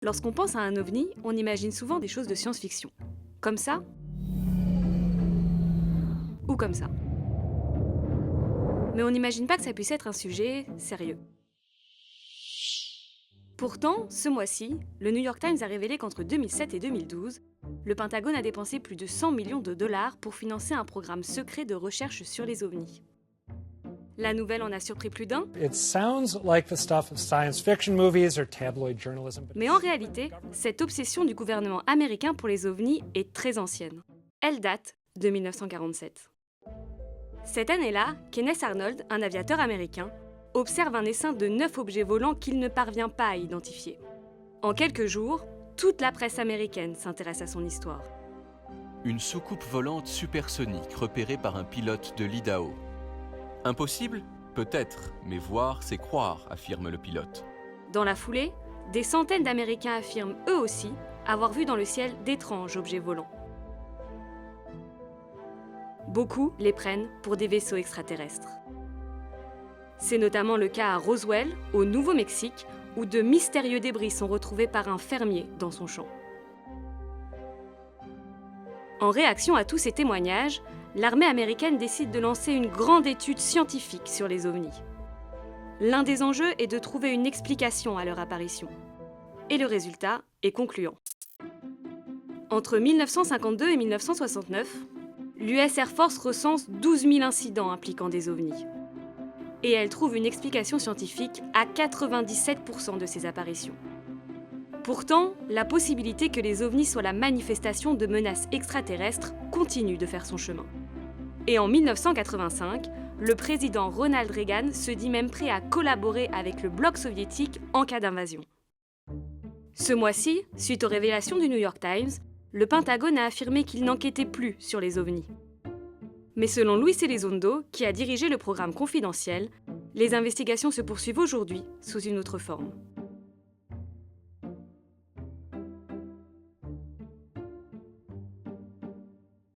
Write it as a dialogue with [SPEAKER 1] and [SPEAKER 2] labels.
[SPEAKER 1] Lorsqu'on pense à un ovni, on imagine souvent des choses de science-fiction. Comme ça ou comme ça. Mais on n'imagine pas que ça puisse être un sujet sérieux. Pourtant, ce mois-ci, le New York Times a révélé qu'entre 2007 et 2012, le Pentagone a dépensé plus de 100 millions de dollars pour financer un programme secret de recherche sur les ovnis. La nouvelle en a surpris plus d'un.
[SPEAKER 2] It sounds like the stuff of science fiction movies or tabloid journalism.
[SPEAKER 1] Mais en réalité, cette obsession du gouvernement américain pour les ovnis est très ancienne. Elle date de 1947. Cette année-là, Kenneth Arnold, un aviateur américain, observe un essaim de 9 objets volants qu'il ne parvient pas à identifier. En quelques jours, toute la presse américaine s'intéresse à son histoire.
[SPEAKER 3] Une soucoupe volante supersonique repérée par un pilote de l'Idaho. Impossible? Peut-être, mais voir, c'est croire, affirme le pilote.
[SPEAKER 1] Dans la foulée, des centaines d'Américains affirment eux aussi avoir vu dans le ciel d'étranges objets volants. Beaucoup les prennent pour des vaisseaux extraterrestres. C'est notamment le cas à Roswell, au Nouveau-Mexique, où de mystérieux débris sont retrouvés par un fermier dans son champ. En réaction à tous ces témoignages, l'armée américaine décide de lancer une grande étude scientifique sur les ovnis. L'un des enjeux est de trouver une explication à leur apparition. Et le résultat est concluant. Entre 1952 et 1969, l'US Air Force recense 12 000 incidents impliquant des ovnis. Et elle trouve une explication scientifique à 97% de ces apparitions. Pourtant, la possibilité que les ovnis soient la manifestation de menaces extraterrestres continue de faire son chemin. Et en 1985, le président Ronald Reagan se dit même prêt à collaborer avec le bloc soviétique en cas d'invasion. Ce mois-ci, suite aux révélations du New York Times, le Pentagone a affirmé qu'il n'enquêtait plus sur les ovnis. Mais selon Luis Elizondo, qui a dirigé le programme confidentiel, les investigations se poursuivent aujourd'hui sous une autre forme.